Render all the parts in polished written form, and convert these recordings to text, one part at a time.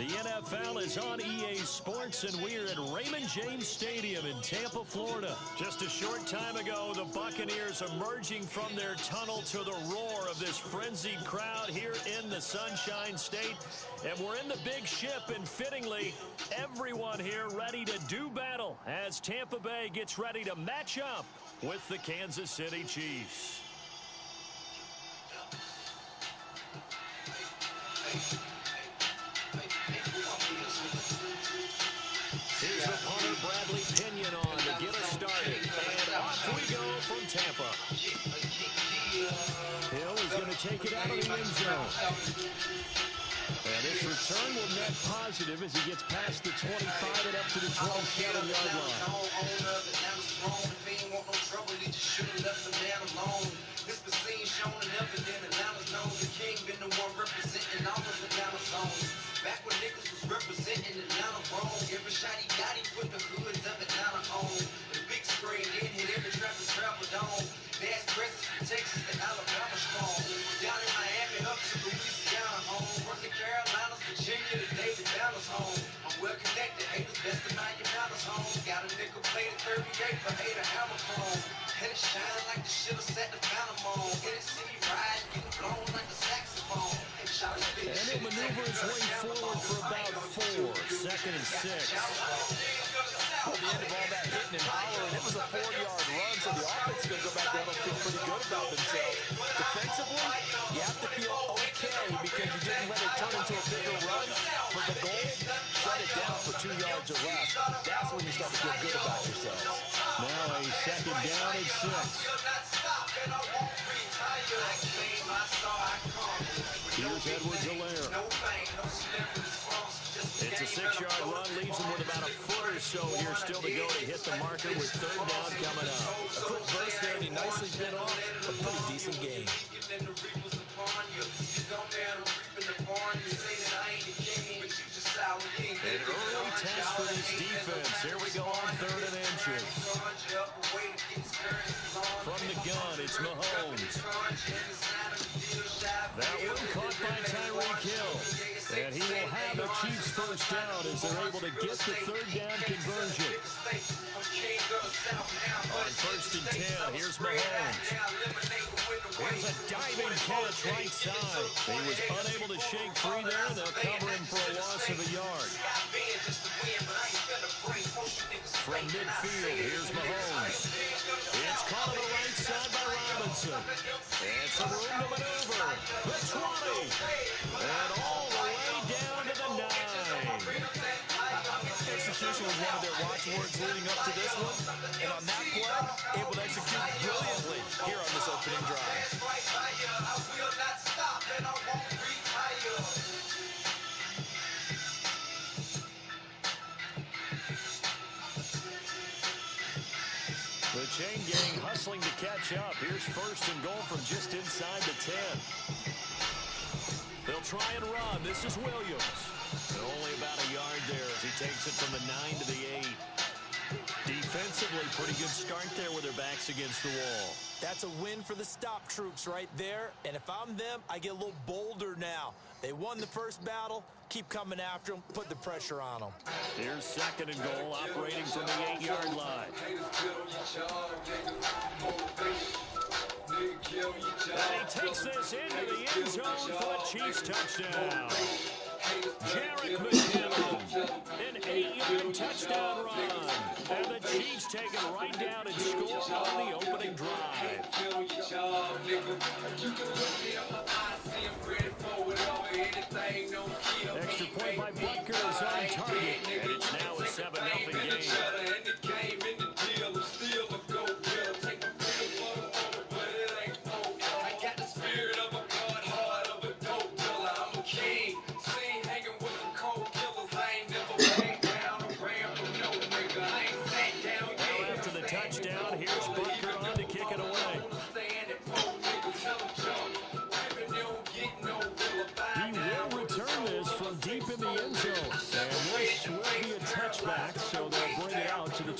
The NFL is on EA Sports, and we're at Raymond James Stadium in Tampa, Florida. Just a short time ago, the Buccaneers emerging from their tunnel to the roar of this frenzied crowd here in the Sunshine State. And we're in the big ship, and fittingly, everyone here ready to do battle as Tampa Bay gets ready to match up with the Kansas City Chiefs. Here's the punter, Bradley Pinion, on to get us started. And off we go from Tampa. Hill is going to take it out of the end zone. And this return will net positive as he gets past the 25 and up to the 27-yard line. Back when niggas was representing Atlanta wrong, every shot he got, he put the hoods of Atlanta on. The big screen did hit every traffic traveled on. That's presses from Texas to Alabama strong. Down in Miami up to Louisiana home. From the Carolinas, Virginia to David Ballas home. I'm well connected, haters best to mind your balance home. Got a nickel plated 38 for hater hammer chrome. And it shine like the shit I set the phantom on. In the city ride, getting blown like a saxophone. And he'll maneuver his way forward for about 4. 2nd and 6. At the end of all that hitting and hollering, it was a 4-yard run, so the offense is going to go back there and feel pretty good about themselves. Defensively, you have to feel okay because you didn't let it turn into a bigger run. For the goal, shut it down for 2 yards or less. That's when you start to feel good about yourselves. Now a 2nd down and 6. Here's Edwards-Helaire. It's a 6-yard run, leaves him with about a foot or so here still to go to hit the marker with 3rd down coming up. A quick burst there, and he nicely bit off a pretty decent game. An early test for this defense. Here we go on 3rd and inches. From the gun, it's Mahomes. That one caught by Tyreek Hill. And he will have a Chiefs 1st down as they're able to get the 3rd down conversion. On 1st and 10, here's Mahomes. Here's a diving catch right side. He was unable to shake free there. They'll cover him for a loss of a yard. From midfield, here's Mahomes. It's caught on the right side by Robinson. And some room to maneuver. The 20. And all the way down to the 9. Execution was one of their watchwords leading up to this one. And on that play, able to execute brilliantly here on this opening drive. The chain gang hustling to catch up. Here's 1st and goal from just inside the 10. They'll try and run. This is Williams. Only about a yard there as he takes it from the 9 to the 8. Defensively, pretty good start there with their backs against the wall. That's a win for the stop troops right there. And if I'm them, I get a little bolder now. They won the first battle. Keep coming after them. Put the pressure on them. Here's 2nd and goal, operating from the 8-yard line. And he takes this into the end zone for a Chiefs touchdown. Jarek McKinnon, an 8-yard touchdown run. And the Chiefs take it right down and score on the opening drive. Extra point by Butker is on target. And it's now a 7-0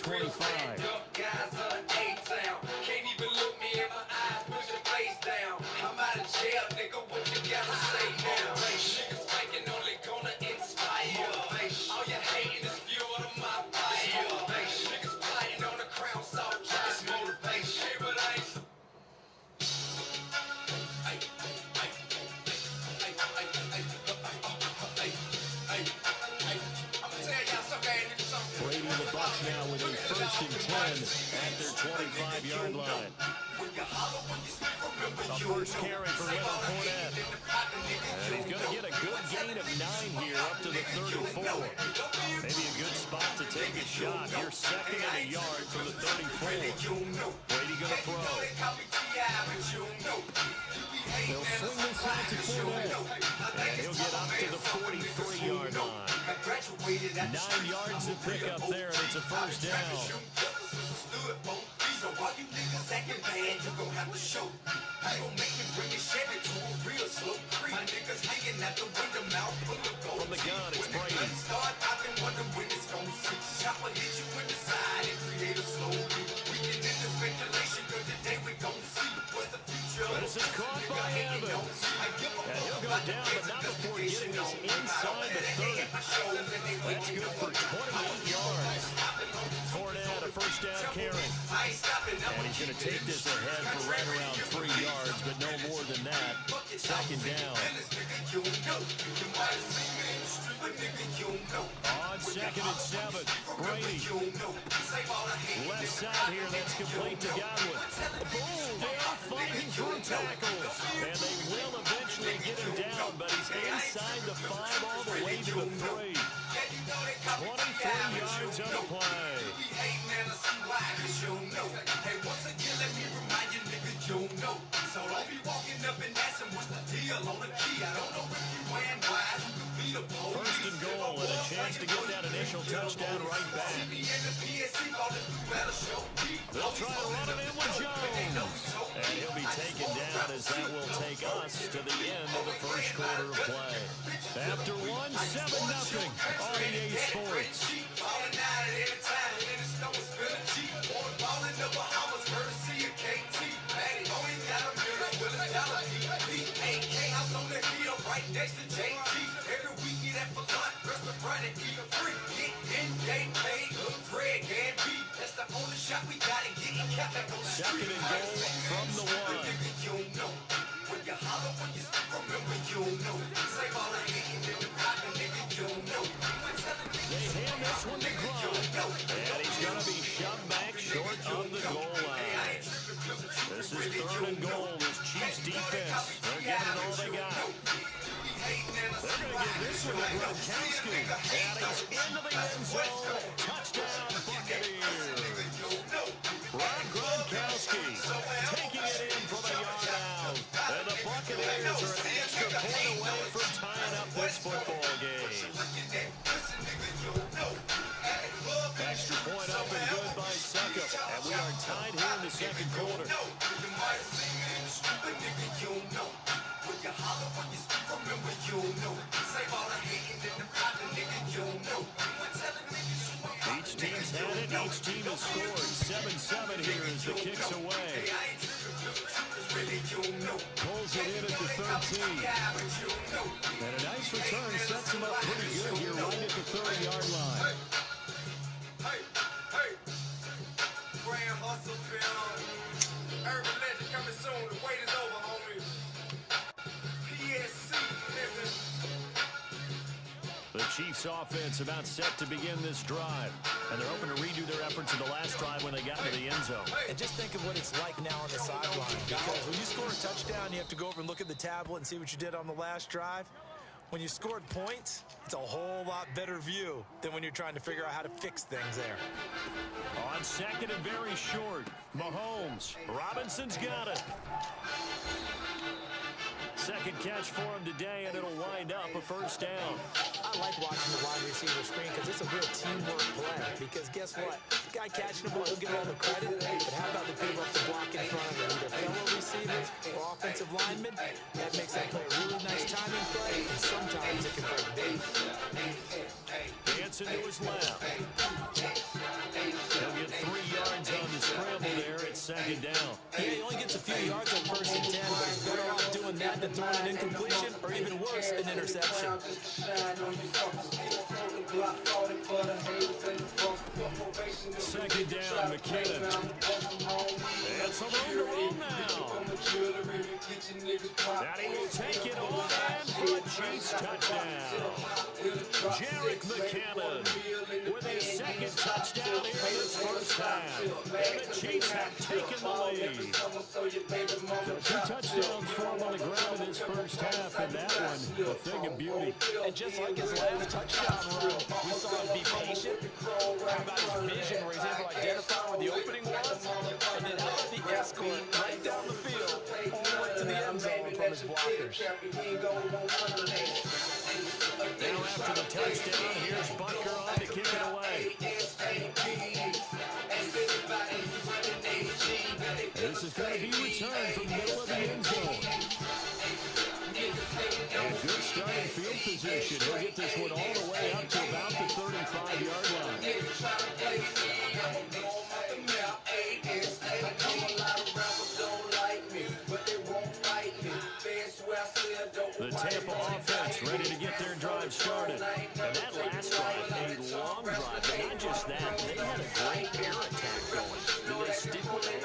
25. Guys on A-Town. Can't even look me in my eyes, put your face down. I'm out of jail, nigga, what you gotta say now? Niggas faking only gonna inspire. All you hating is fuel to my fire. Niggas plotting on the crown, so just motivation. But I ain't Brady and the Bucs now with a 1st and 10 at their 25-yard line. A first carry for Leonard Fournette. And he's going to get a good gain of 9 here up to the 34. Maybe a good spot to take a shot. You're 2nd and a yard from the 34. Brady going to throw. They'll swing this out to Fournette. And he'll get up to the 43-yard line. 9 yards to pick up there, and it's a first down. From the gun, it's Brady. This is caught by Evans. And he'll go down, but not before getting this inside the 30. That's good for 28 yards. Fournette, a first down carry. And he's going to take this ahead for right around 3 yards, but no more than that. 2nd down. On 2nd and 7, Brady. Left side here, that's complete to Godwin. Boom, they are fighting through tackles. And they will eventually get him down, but he's inside the 5 all the way to the 3. 23 yards on the play. So don't be walking up and asking what's the deal on the key. I don't know if you ran wide. You could be the police. 1st and goal and a chance to get that initial touchdown right back. They'll try to run it in with Jones. And he'll be taken down as that will take us to the end of the first quarter of play. After 1, 7-0 on EA Sports. Right next to JT. Every weekend at Vermont, restaurant and eat a free. Get in, game paid, Greg and B. That's the only shot we got and getting capped back on the street. 2nd and goal from the 1. When you holler, when you speak, remember you know. Save all the hating in the pocket, nigga, you know. They hand this one to Crawford. And he's going to be shoved back short of the goal line. This is 3rd and goal. This Chiefs defense, they're giving it all they got. They're going to give this one to Gronkowski. And he's into the end zone. Touchdown, Buccaneers. Rob Gronkowski taking it in from a yard out. And the Buccaneers are an extra point away from tying up this football game. Extra point up and good by Suckup. And we are tied here in the 2nd quarter. Each team's had it. Each team has scored. 7-7 here as the kick's away. Pulls it in at the 13. And a nice return sets him up pretty good here right at the 30-yard line. Hey. Grand hustle film. Urban legend coming soon. The wait is over, homie. PSC, nigga. The Chiefs offense about set to begin this drive. And they're hoping to redo their efforts in the last drive when they got to the end zone. And just think of what it's like now on the sideline. Because when you score a touchdown, you have to go over and look at the tablet and see what you did on the last drive. When you scored points, it's a whole lot better view than when you're trying to figure out how to fix things there. On 2nd and very short, Mahomes. Robinson's got it. 2nd catch for him today, and it'll wind up a first down. I like watching the wide receiver screen because it's a real teamwork play. Because guess what? The guy catching the ball will get all the credit, but how about the people up the block in front of him? Either fellow receivers or offensive lineman. That makes that play a really nice timing play, and sometimes it can break big. Dancing to his left. He'll get 3 yards on the scramble there. It's second down. Yeah, he only gets a few yards on 1st and 10, but he's better off doing that than throwing an incompletion, or even worse, an interception. Second down, McKinnon. And some room to roll now. And he will take it on and for a Chiefs touchdown. Jarek McKinnon with his second touchdown here in this first half. And the Chiefs have taken the lead. So 2 touchdowns for him on the ground in his first half, and that one a thing of beauty. And just like his last touchdown run, we saw him be patient. How about his vision where he's able to identify where the opening was? And then how about the escort right down the field all the way to the end zone from his blockers. Now after the touchdown, here's Butker on to kick it away. This is going to be returned from the middle of the end zone. And good starting field position. He'll get this one all the way up to about the 35-yard line. The Tampa offense ready to get their drive started. And that last drive, a long drive. But not just that, they had a great air attack going. Do they stick with it?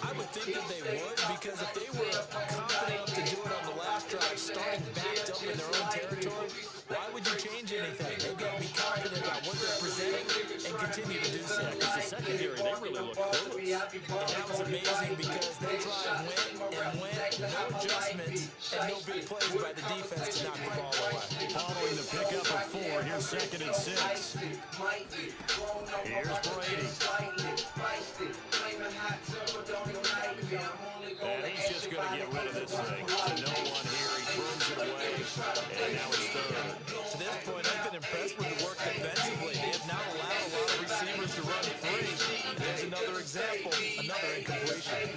I would think that they would, because if they were confident enough to do it on the last drive, starting backed up in their own territory, why would you change anything? They've got to be confident about what they're presenting and continue to do so. Because the secondary, they really look clueless. And that was amazing because that drive went, no adjustments, and no big plays by the defense to knock the ball away. Following the pickup of 4, here's 2nd and 6. Here's Brady. And he's just going to get rid of this thing. To no one here. He throws it away. And now it's 3rd. To this point, I've been impressed with the work defensively. They have not allowed a lot of receivers to run free. And there's another example, another incompletion.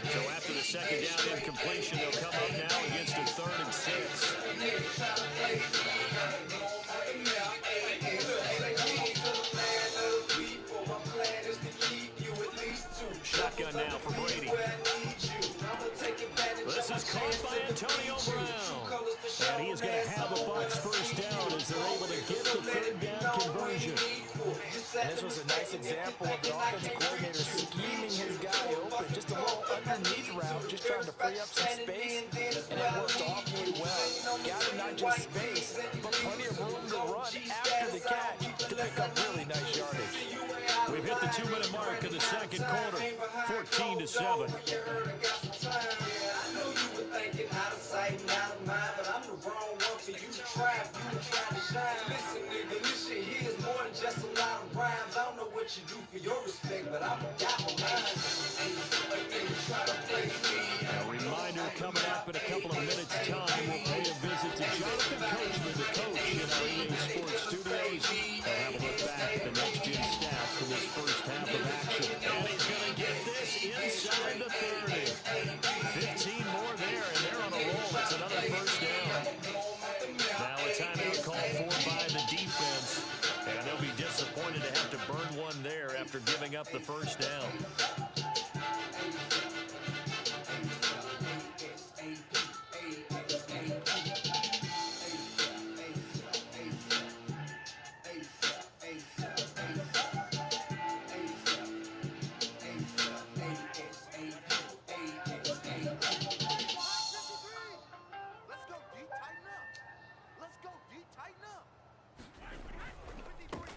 So after the second down incompletion, they'll come up now against a 3rd and 6. Shotgun now for Brady. This is caught by Antonio Brown. And he is going to have a Bucs first down as they're able to get the 3rd down conversion. And this was a nice example of the offensive coordinator scheming his guy open. Just a little underneath route, just trying to free up some space, and it worked all game well. Got him not just space, but plenty of room to run after the catch to pick up really nice yardage. We've hit the 2-minute mark of the second quarter, 14-7. You do for your respect, but I'm a A reminder coming up in a couple of minutes' time, we'll pay a visit to Jonathan Coachman, the coach in our EA Sports studios. They'll have a look back at the next-gen stats from this first half of action. And he's going to get this inside the 30. 15 more there, and they're on a roll. It's another first down. Now a timeout called for by the defense. And they'll be disappointed to have to burn one there after giving up the first down.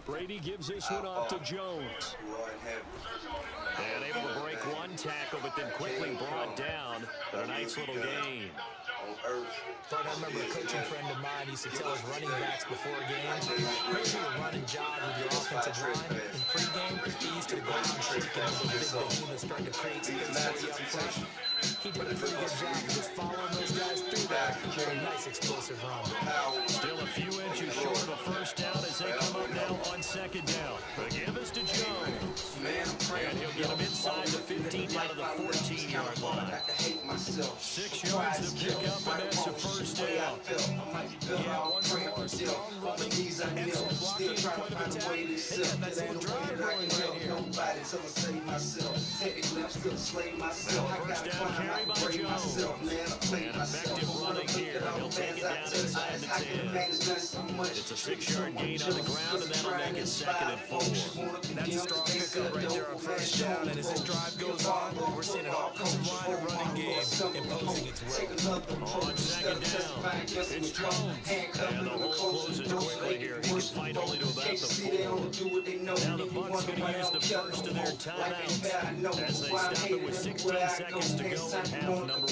Brady gives this one off to Jones. And able to break one tackle, but then quickly brought down. But a nice little gain. on earth. Thought I remember a coaching friend of mine used to tell his running backs before games, maybe you run and jog with your offensive line. In pregame, get used to the ground shaking when those big behemoths start to create space for you up front. He did a pretty good job of just following those guys through there with a nice explosive run. Still a few inches short of a first down as they come up now on second down. The give is to Jones. And he'll get him inside the 15 out of the 14-yard line. 6 yards to pick up, and that's a first down. Yeah, once more, strong running, excellent blocking, point of attack. They got a nice little drive going right here. First down carry by Jones. And effective running here. He'll take it down inside the 10. It's a 6-yard gain on the ground, and that'll make it 2nd and 4. That's a strong pickup right there on first down, and as this drive goes on, we're seeing an offensive line and running game imposing its will. On second down, it's Jones. And the hole closes quickly here. He can fight only to about the 4. Now the Bucs going to use the first of their timeouts as they stop it with 16 seconds to go in half number 1.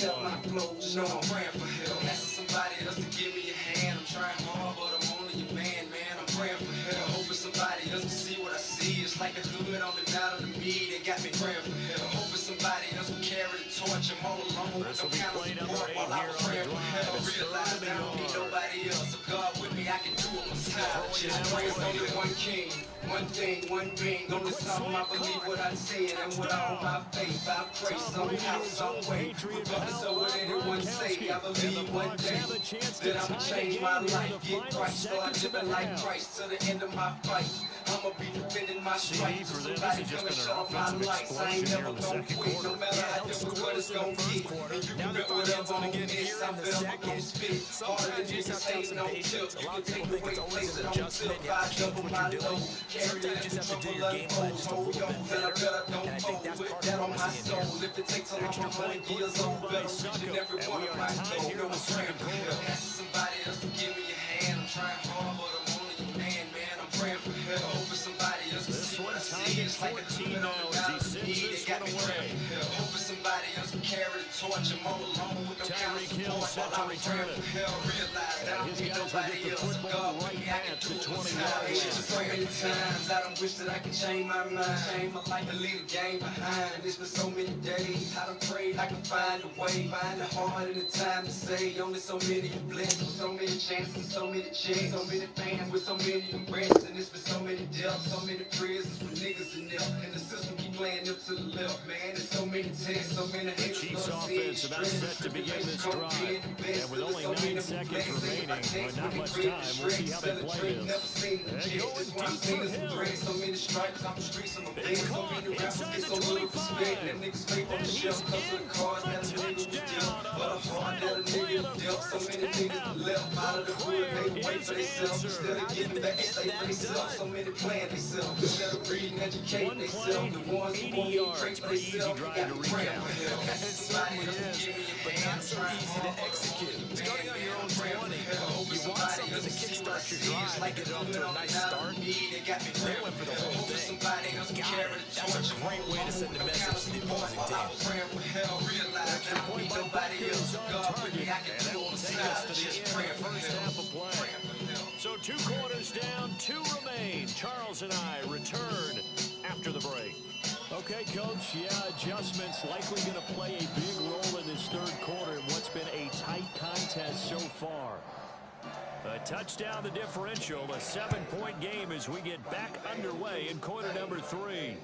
Somebody else to give me a hand. I'm trying hard, but I'm only a man. I'm praying for help. Hoping somebody else can see what I see. It's like a hood on the down of the me. They got me praying for help. Hoping somebody else will carry the torch. I'm all alone. This will be play number 8 here on the drive. It's Realize I don't need nobody else. So God with me, I can do it myself. There's only one king, one thing, one being. On this album, I believe what I say and what I own my faith. I pray somehow, some way. Regardless of what anyone say, I believe one day that I'ma change my life. Get Christ, start living like Christ to the end of my fight. I'ma be defending my stripes. For them, this has just been an offensive explosion here in the second quarter. No matter how difficult it's gonna get. Now they're finding ends on again here in the second. Sometimes you just have to have some patience. A lot of people think it's always an adjustment. You have to change what you're doing. Sometimes you just have to do your game plan just a little bit better. And I think that's part of what we're seeing here. Extra point put through by Succo. And we are tied here in the second quarter. Somebody else to give me a hand. I'm trying hard, but I'm only a man. I'm praying for help. Hoping somebody else can see what I see. It's like a 14 now as he sends this one away. Hoping somebody else can carry the torch. I'm all alone with no Tyreek Hill set to return it. And his guys will get the football right at the 20-yard line. So many times I don't wish that I could change my mind, change my life and leave the game behind. It's been so many days I done prayed I can find a way, find the heart and the time to say. Only so many are blessed with so many chances, so many checks, so many fans with so many arrests, and it's been so many deaths, so many prisons with niggas in there, and the system keep playing them to the left, man. There's so many tests, so many The Chiefs offense about set to begin this drive. And with only 9 seconds remaining, but not much time, we'll see how they play this. And going deep for Hill. It's caught inside the 25. And he's in for a touchdown on a final play of the first half. The prayer is answered. How did they get that done? One play, 80 yards. Pretty easy drive to recap. It certainly is, but not so easy to execute. Starting on your own 20, you want something to kickstart your drive and get it off to a nice start. They went for the whole thing. Got it. That's a great way to send a message to the opposing team. Extra point by Butker is on target, and that will take us to the end of the first half of play. So 2 quarters down, 2 remain. Charles and I return after the break. Okay, Coach, yeah, adjustments likely going to play a big role in this third quarter in what's been a tight contest so far. A touchdown the differential, a 7-point game as we get back underway in quarter number 3.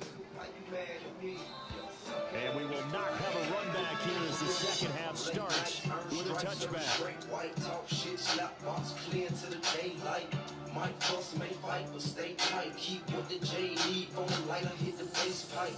And we will not have a run back here as the second half starts with a touchback. Might cross, may fight, but stay tight. Keep what the J need on the light. I hit the base pipe.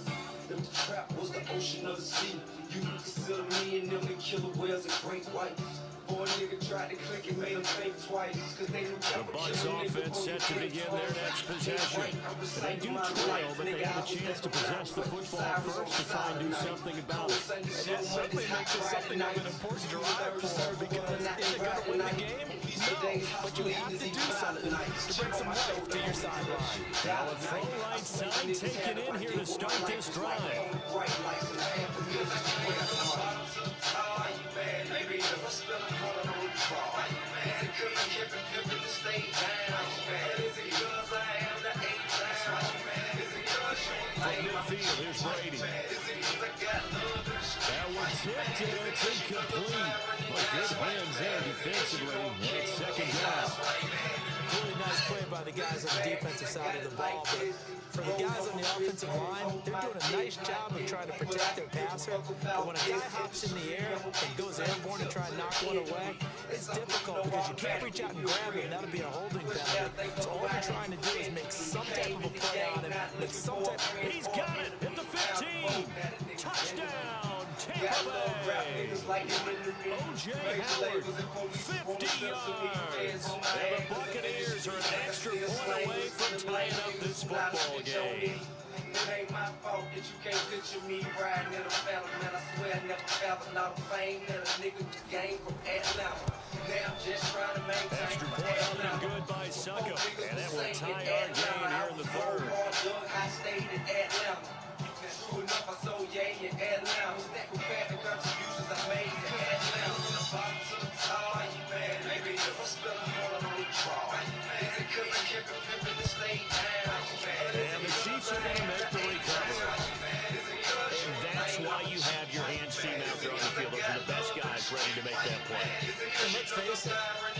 If the trap was the ocean of the sea, you could consider me and them the killer whales and great whites. Boy, nigga tried to click and made them think twice. Cause they knew the Bucs offense set to begin their next possession. They do trail, but they have a chance to possess the football first to try and do something about it. And that certainly makes it something of an important drive for them, because is it going to win the game? No, but you have to do something to bring some life to your sideline. Now a throw right side taken in here to start this drive. Bright lights and a half a million. Midfield, here's Brady. That one tipped and it's incomplete. Well, good hands there defensively. And it's second down. Really nice play by the guys on the defensive side of the ball. But for the guys on the offensive line, they're doing a nice job of trying to protect their passer. But when a guy hops in the air and goes airborne to try and knock one away, it's difficult because you can't reach out and grab it, and that'll be a holding penalty. So all you're trying to do is make some type of a play on him. Make some type of... He's got it at the 15. Touchdown, Tampa Bay. O.J. Howard, 50 yards. And the Buccaneers are an extra point away from tying up this football game. It ain't my fault that you can't picture me riding in a phantom. Man, I swear I never felt a lot of fame that a nigga was game from Atlanta. Now I'm just trying to maintain. Extra point up and good by Succo. And that will tie our game here in the third. I stayed in Atlanta. True enough, I sold Ye in Atlanta. Stack with bad the contributions I made to Atlanta. From the bottom to the top, man. Maybe if I spill a hole on the draw. Is it cause I kept it pimping to stay down? And the Chiefs are going to make the recovery. And that's why you have your hands team out there on the field. Those are the best guys ready to make that play. And let's face it,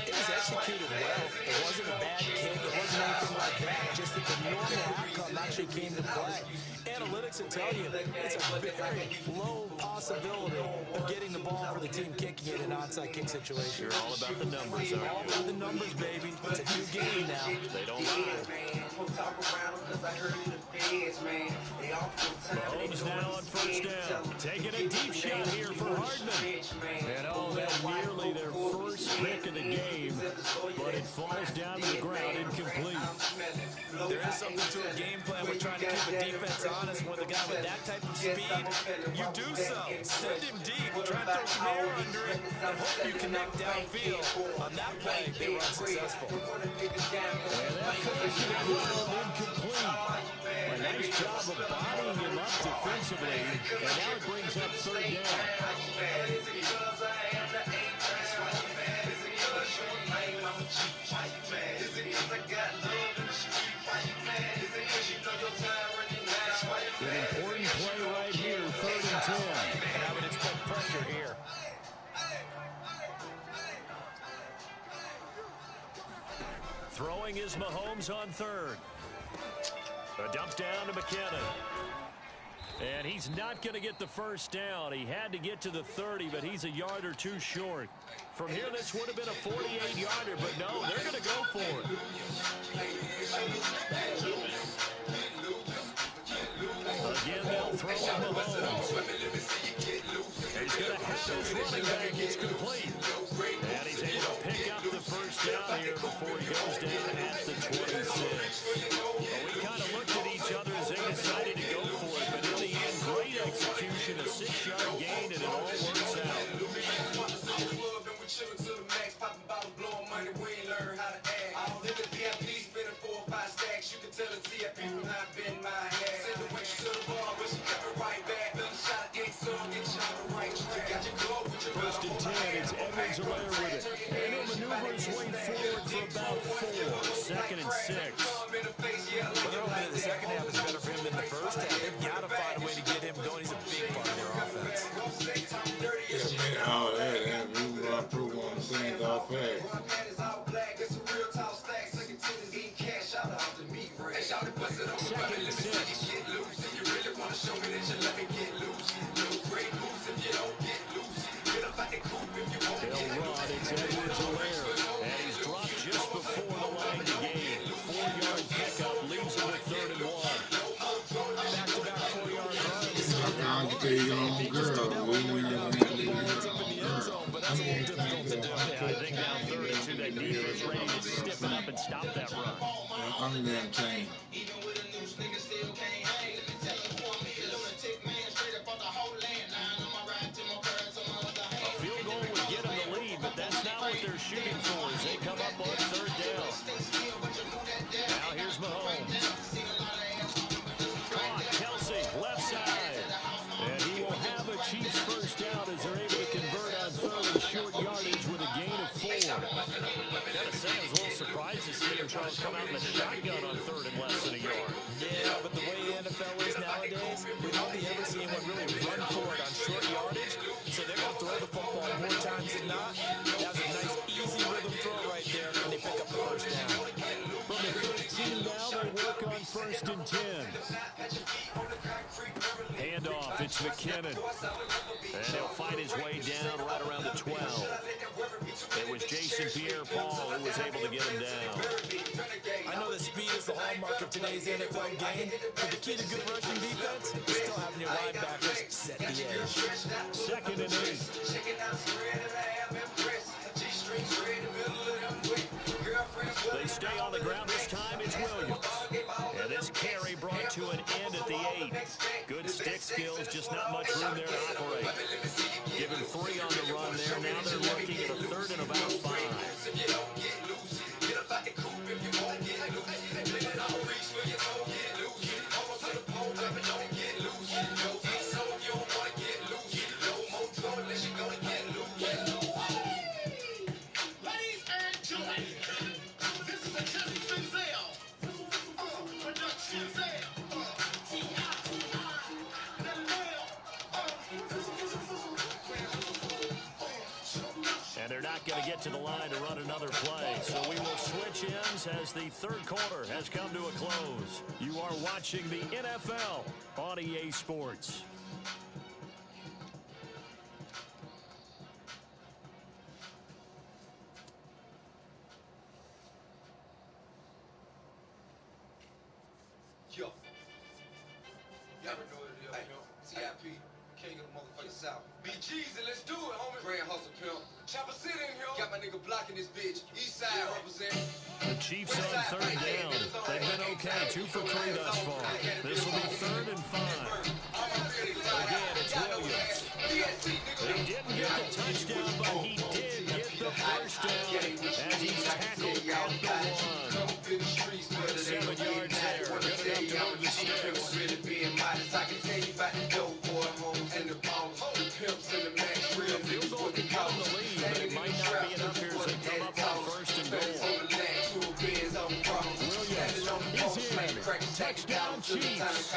it was executed well. It wasn't a bad kick. It wasn't anything like that. Just that the normal outcome actually came to play. Analytics will tell you it's a very low possibility of getting the ball for the team kicking it in an onside kick situation. You're all about the numbers, aren't you? All about the numbers, baby. It's a new game now. They don't lie. Mahomes now on first down. Taking a deep shot here for Hardman. And oh, that's nearly their first pick of the game, but it falls down to the ground incomplete. There is something to a game plan. We're trying to keep the defense honest. With a guy with that type of speed, you do so. Send him deep. Try and throw some air under it and hope you connect downfield. On that play, they were unsuccessful. And that first to the ground incomplete. A nice job of bodying him up defensively, and now it brings up third down. An important play right here, 3rd and 10. And I would expect pressure here. Throwing is Mahomes on 3rd. A dump down to McKinnon. And he's not going to get the first down. He had to get to the 30, but he's a yard or two short. From here, this would have been a 48-yarder, but no, they're going to go for it. Again, they'll throw to Mahomes. He's going to have his running back. It's complete. And he's able to pick up the first down here before he goes down at the 26. Well, we kind of looked at each other as they decided to go for it, but in the end, great execution, a 6-yard gain, and it all works out. First and 10, it's Edwards-Helaire with it. And he'll maneuver his way forward for about 4. 2nd and 6. Well, they're hoping that the second half is better for him than the first half. They've got to find a way to get him going. He's a big part of their offense. Yeah, man, all that, we run through on the things all fast. Second and 6. They'll run. It's Edwards-Helaire. And he's dropped just before the line to gain. 4-yard pickup leaves him with 3rd and 1. Back-to-back 4-yard runs. I'll get there, your own girl. But that's a little difficult to do. Yeah, I think down 3rd and 2, that defense ready to stiffen up and stop that run. I'm in that chain. A field goal would get them the lead, but that's not what they're shooting for as they come up on 3rd down. Now here's Mahomes. Caught, Kelsey, left side. And he will have a Chiefs first down as they're able to convert on 3rd and short yardage with a gain of 4. Gotta say, Broncos come out in the shotgun on third and less than a yard. Yeah, but the way the NFL is nowadays, we hardly ever see anyone really run for it on short yardage. So they're going to throw the football more times than not. That was a nice, easy rhythm throw right there, and they pick up the first down. From the 13 now, they work on 1st and 10. Handoff, it's McKinnon. And he'll find his way down right around the 12. It was Jason Pierre-Paul who was able to get him down. I know that speed is the hallmark of today's NFL game, but the key to good rushing defense is still having your linebackers set the edge. 2nd and 8. They stay on the ground. This time it's Williams. And this carry brought to an end at the 8. Good stick skills, just not much room there to operate. Given 3 on the run there. Now they're looking at a 3rd and about 5. And they're not going to get to the line to run another play. So we will switch ends as the 3rd quarter has come to a close. You are watching the NFL on EA Sports. Yo. Y'all know what it is. Hey, CIP, king of the motherfucking South. BG's and let's do it, homie. Grand Hustle Pimp. Chopper City in here. Got my nigga blocking this bitch. East side representing. The Chiefs on 3rd down. They've been okay. 2 for 3 thus far. This will be 3rd and 5. Again, it's Williams. They didn't get the touchdown, but he did get the first down as he's tackled at the 1. 7 yards there. Good enough to move the sticks. The field goal can come in the lead, but it might not be enough here as they come up on 1st and goal. Williams is in. Touchdown, Chiefs.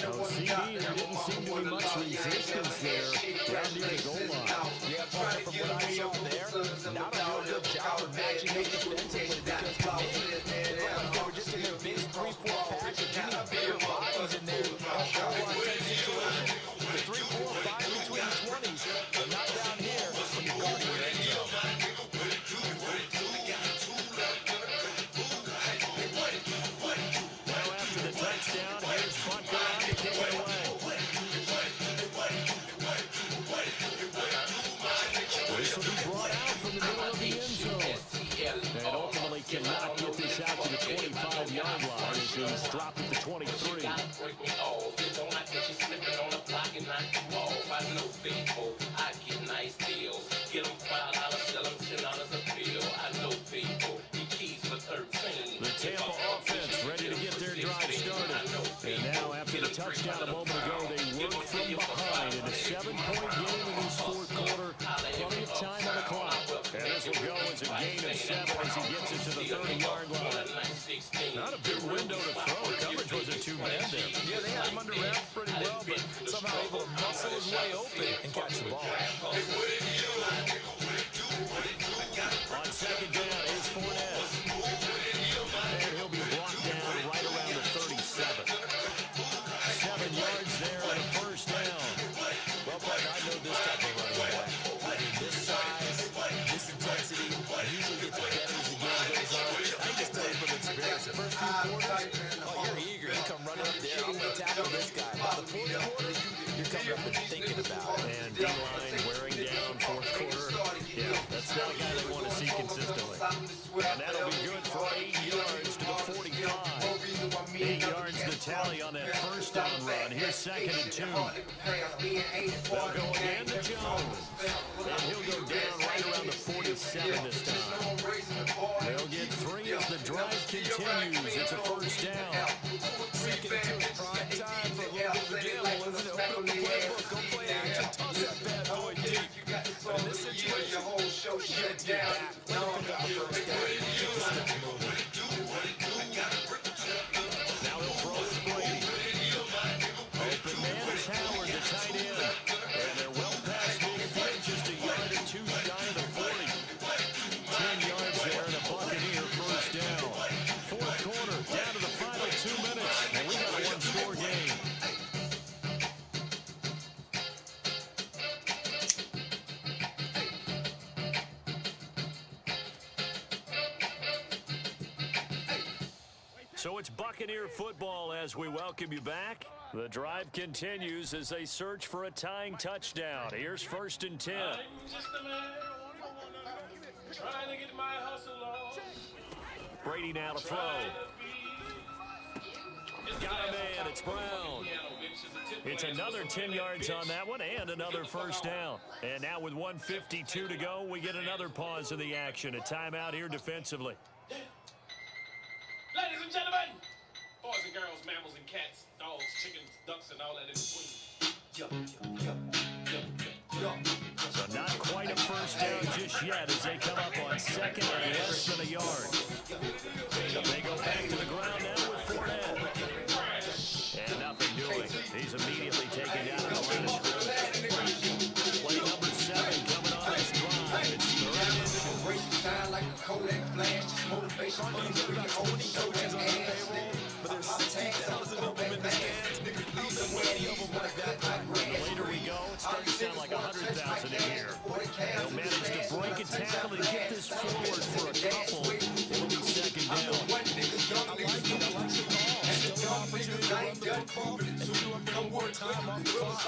No CD, there didn't seem to be much resistance there down near the goal line. Yeah, partner, from what I saw there, not a real good job of matching up defensively because to me, it looked like they were just in their base 3-4 pack, but you need bigger bodies in there. Type situation. The 3-4-5 between the 20s, but not down here when you're guarding your end zone. Now after the touchdown, here's Butker on to kick it away. This will be brought out from the middle of the end zone. And ultimately cannot get this out to the 25-yard line as he's dropped at the 23. The Tampa offense ready to get their drive started. And now after the touchdown a moment ago, they work from behind in a 7-point game in this 4th quarter. Plenty of time on the clock. And this will go as a gain of 7 as he gets it to the 30-yard line. Not a big window to throw. Coverage wasn't too bad there. Yeah, they had him under wraps pretty well, but somehow able to muscle his way open and catch the ball. On 2nd down, here's Fournette. And he'll be brought down right around the 37. 7 yards there and a first down. Well, partner, I know this type of running back. I mean, this size, this intensity, usually gets better as the game goes on. I can just tell you from experience, the first few quarters, oh, you're eager. You come running up there. I'm going to tackle this guy. By the 4th quarter, you're coming up and thinking about it. And D-line wearing down 4th quarter. Yeah, that's not a guy they want to see consistently. And that'll be good for 8 yards to the 45. 8 yards the tally on that first down run. Here's 2nd and 2. They'll go again to Jones. And he'll go down right around the 47 this time. They'll get 3 as the drive continues. It's a first down. 2nd and 2 is prime time for a little bit of a gamble, isn't it? Open up the playbook, go play action, toss that bad boy deep. But in this situation, get it to your back, let him pick up the first down. So it's Buccaneer football as we welcome you back. The drive continues as they search for a tying touchdown. Here's 1st and 10. I'm just a man trying to get my hustle on. Brady now to throw. Got a man, it's Brown. It's another 10 yards on that one and another first down. And now with 1:52 to go, we get another pause in the action. A timeout here defensively. Ladies and gentlemen, boys and girls, mammals and cats, dogs, chickens, ducks, and all that in between. So not quite a first down just yet as they come up on 2nd and less than a yard. They go back to the ground now with Fournette. And nothing doing. He's immediately taken down at the line of scrimmage. Play number 7 coming on this drive. It's 3rd and 20 coaches on the payroll, but there's 60,000 of them in the stands. How many of them like that? The later we go, it's starting to sound like 100,000 in here. They'll manage to break a tackle and get this forward for a couple. It'll be 2nd down. I like it. I like the call. Still an opportunity to run the football and chew up a little more time on the clock.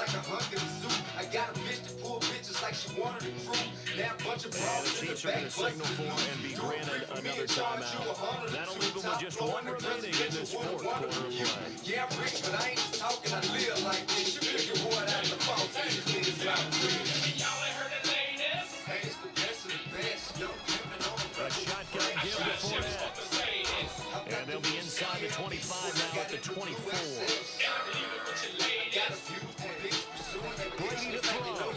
I got a bitch to pull bitches like she wanted to prove. Now a bunch of And bras the Chiefs are going to signal for and be granted another timeout. That'll leave them with just one remaining in this 4th quarter of play. Yeah, I'm rich, but I ain't just talking. I live like this. You figure what out the phone. Y'all ain't heard the latest. Hey, it's the best of the best. Young pimpin' on A shotgun give to Fournette. And they'll be inside the 25 now at the 24. Brady to throw.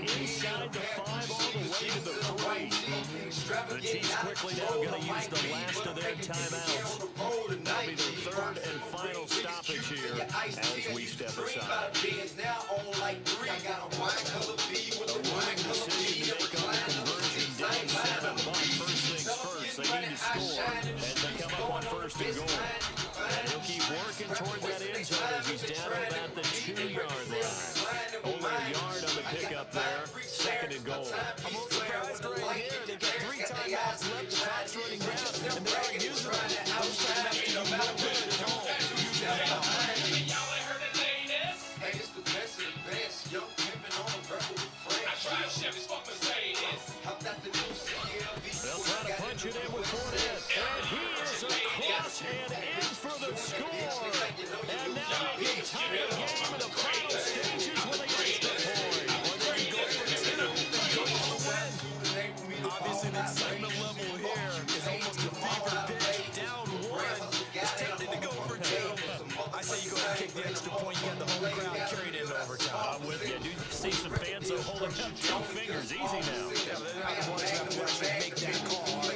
Inside the 5 all the way to the 3. The Chiefs quickly now going to use the last of their timeouts. That'll be their 3rd and final stoppage here as we step aside. A winning decision to make on the conversion down 7, but first things first, they need to score as they come up on 1st and goal. And he'll keep working toward that end zone as he's down to about the 2-yard line. Over a yard on the pickup there. 2nd and goal. I'm a little surprised right here. They got 3 timeouts left. The clock's running down, and they're not using them. Those timeouts do you no good at all. Use it now. Y'all ain't heard the latest. Hey, it's the best of the best. Young pimpin' on a record with friends. I drive Chevys, fuck Mercedes. How about the new CLV? They'll try to punch it in with Fournette. And he is across and in for the score. And now they can tie the game in the final stages with an extra point. Or they can go for 2 and go for the win. Obviously, the excitement level here is almost a fever pitch. Down 1. It's tempting to go for 2. I say you go ahead and kick the extra point. You got the home crowd carried into overtime. I'm with you. Do you see some fans are holding up 2 fingers? Easy now. Yeah, but they're not the ones that will actually make that call. Don't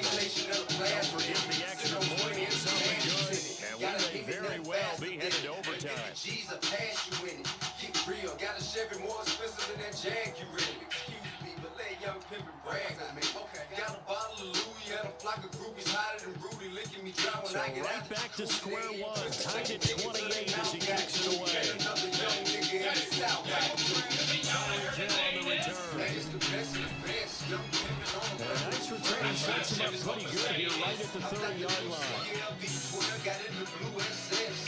forget the extra point is something good. And we may very well be headed to overtime. G's a pass you in it. Get real. Got a Chevy more expensive than that Jag you ready. Excuse me, but let young pimpin' brag on me. Okay. Got a bottle of Louis and a flock of groupies hotter than Rudy licking me dry when So I get right out. back to square one. Tied at 28 as he kicks it away. Another young nigga in the South. Tyler Hill on the return. Hey, it's the best of the best. Young pimpin' on And a nice return. He sets him up pretty good here right at the 30-yard line. CLV 12 got in the blue SS.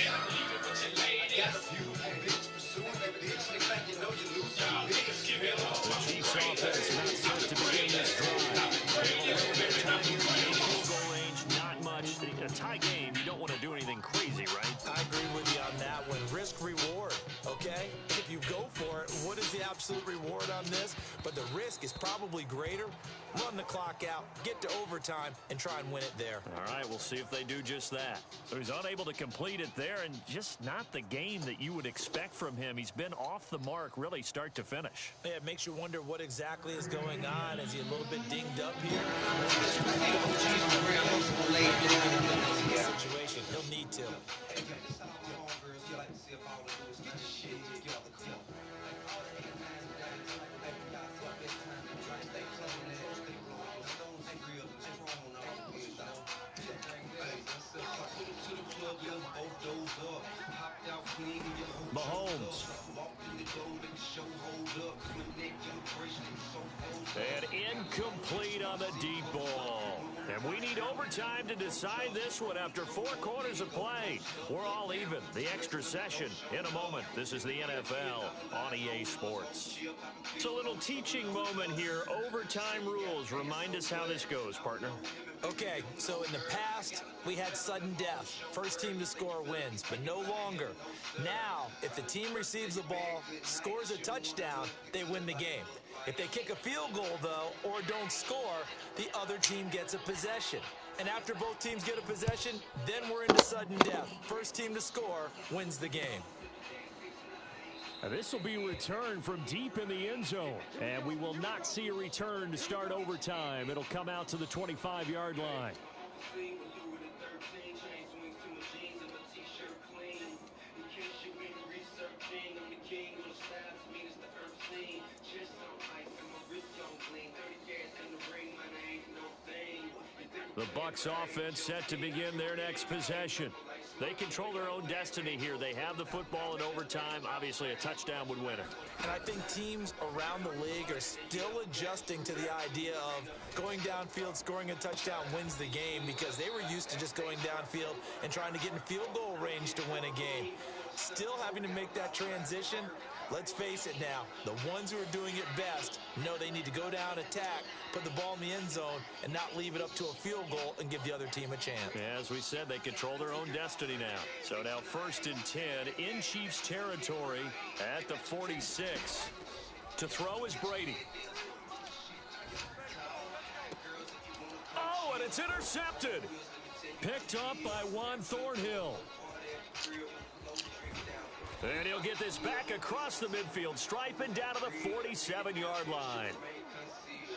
Got a beautiful bitch pursuing that bitch. They think you know you lose your bitch. The Chiefs offense not set to begin this drive. They have a little bit of time here in field goal range. Not much. A tie game, you don't want to do anything crazy, right? I agree with you on that one. Risk reward, okay? If you go for it, what is the absolute reward on this? But the risk is probably greater. Run the clock out, get to overtime, and try and win it there. All right, we'll see if they do just that. So he's unable to complete it there, and just not the game that you would expect from him. He's been off the mark really start to finish. Yeah, it makes you wonder what exactly is going on. Is he a little bit dinged up here? Situation. He'll need to. both doors up. Hopped out clean and get home. Mahomes. Walked in the door with the And incomplete on the deep ball. And we need overtime to decide this one after 4 quarters of play. We're all even. The extra session in a moment. This is the NFL on EA Sports. It's a little teaching moment here. Overtime rules. Remind us how this goes, partner. Okay, so in the past, we had sudden death. First team to score wins, but no longer. Now, if the team receives the ball, scores a touchdown, they win the game. If they kick a field goal, though, or don't score, the other team gets a possession. And after both teams get a possession, then we're into sudden death. First team to score wins the game. This will be returned from deep in the end zone. And we will not see a return to start overtime. It'll come out to the 25-yard line. The Bucs offense set to begin their next possession. They control their own destiny here. They have the football in overtime. Obviously, a touchdown would win it. And I think teams around the league are still adjusting to the idea of going downfield, scoring a touchdown wins the game, because they were used to just going downfield and trying to get in field goal range to win a game. Still having to make that transition. Let's face it now, the ones who are doing it best know they need to go down, attack, put the ball in the end zone, and not leave it up to a field goal and give the other team a chance. As we said, they control their own destiny now. So now 1st and 10 in Chiefs territory at the 46. To throw is Brady. Oh, and it's intercepted. Picked up by Juan Thornhill. And he'll get this back across the midfield stripe and down to the 47-yard line.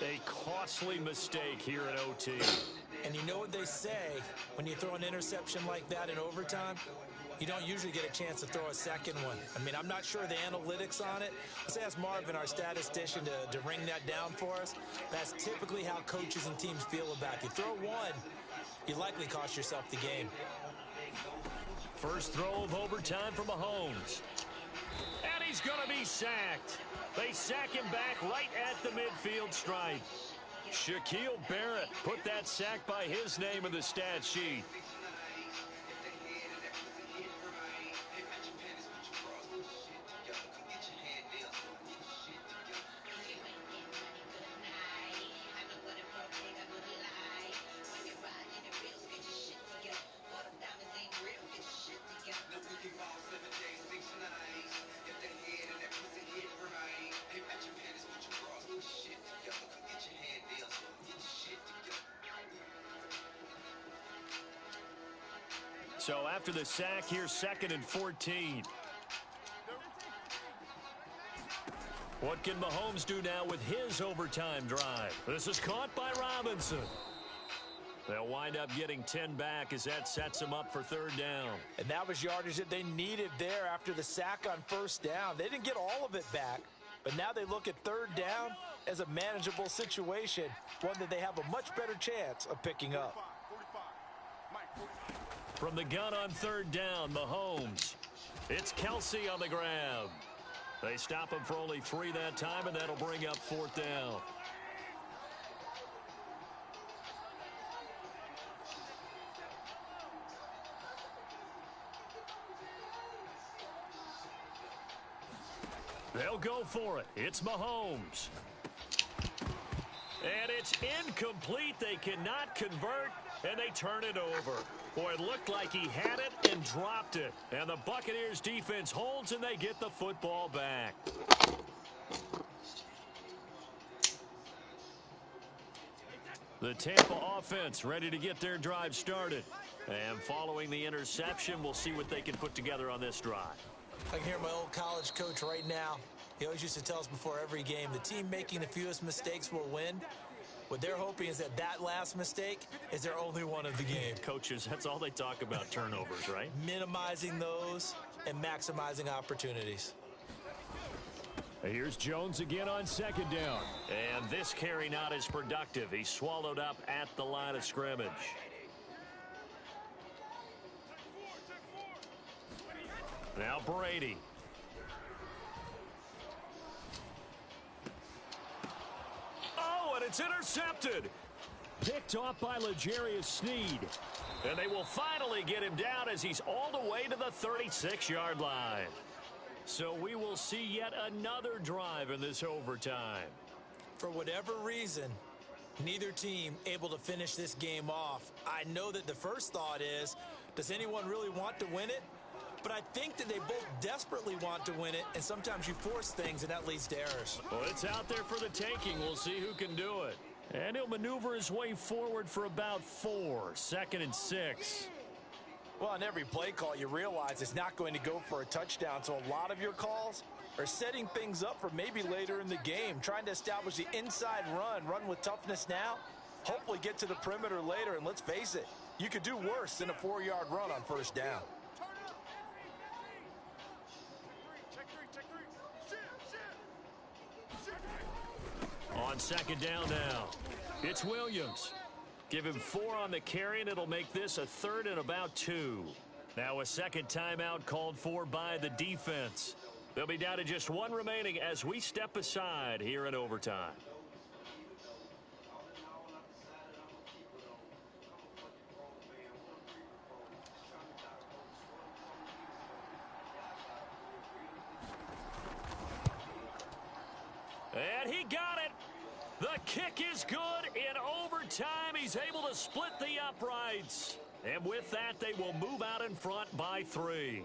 A costly mistake here in OT. And you know what they say, when you throw an interception like that in overtime, you don't usually get a chance to throw a second one. I mean, I'm not sure the analytics on it. Let's ask Marvin, our statistician, to ring that down for us. That's typically how coaches and teams feel about it. You throw one, you likely cost yourself the game. First throw of overtime for Mahomes. And he's going to be sacked. They sack him back right at the midfield stripe. Shaquille Barrett put that sack by his name in the stat sheet. So after the sack, here's 2nd and 14. What can Mahomes do now with his overtime drive? This is caught by Robinson. They'll wind up getting 10 back as that sets them up for 3rd down. And that was yardage that they needed there after the sack on 1st down. They didn't get all of it back, but now they look at 3rd down as a manageable situation, one that they have a much better chance of picking up. From the gun on 3rd down, Mahomes. It's Kelsey on the grab. They stop him for only 3 that time, and that'll bring up 4th down. They'll go for it. It's Mahomes. And it's incomplete. They cannot convert, and they turn it over. Boy, it looked like he had it and dropped it. And the Buccaneers defense holds, and they get the football back. The Tampa offense ready to get their drive started. And following the interception, we'll see what they can put together on this drive. I can hear my old college coach right now. He always used to tell us before every game, the team making the fewest mistakes will win. What they're hoping is that last mistake is their only one of the game. Coaches, that's all they talk about, turnovers, right? Minimizing those and maximizing opportunities. Here's Jones again on 2nd down. And this carry not as productive. He's swallowed up at the line of scrimmage. Now Brady. but it's intercepted. Picked off by L'Jarius Sneed. And they will finally get him down as he's all the way to the 36-yard line. So we will see yet another drive in this overtime. For whatever reason, neither team able to finish this game off. I know that the first thought is, does anyone really want to win it? But I think that they both desperately want to win it, and sometimes you force things, and that leads to errors. Well, it's out there for the taking. We'll see who can do it. And he'll maneuver his way forward for about 4, 2nd and 6. Well, on every play call, you realize it's not going to go for a touchdown, so a lot of your calls are setting things up for maybe later in the game, trying to establish the inside run with toughness now, hopefully get to the perimeter later, and let's face it, you could do worse than a 4-yard run on first down. On 2nd down now, it's Williams. Give him 4 on the carry, and it'll make this a 3rd and about 2. Now a second timeout called for by the defense. They'll be down to just 1 remaining as we step aside here in overtime. And he got it. The kick is good. In overtime, he's able to split the uprights. And with that, they will move out in front by 3.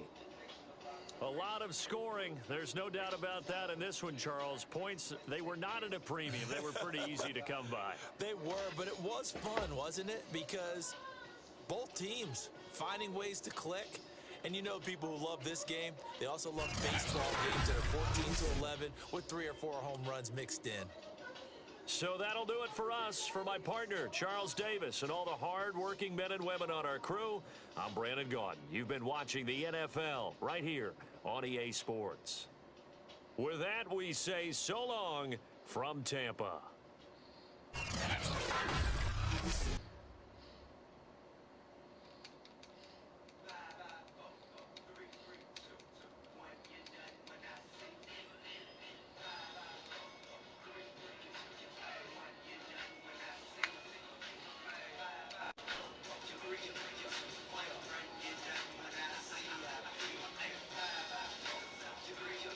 A lot of scoring. There's no doubt about that in this one, Charles. Points, they were not at a premium. They were pretty easy to come by. They were, but it was fun, wasn't it? Because both teams finding ways to click. And you know people who love this game, they also love baseball games that are 14-11 with 3 or 4 home runs mixed in. So that'll do it for us. For my partner, Charles Davis, and all the hard-working men and women on our crew, I'm Brandon Gaudin. You've been watching the NFL right here on EA Sports. With that, we say so long from Tampa.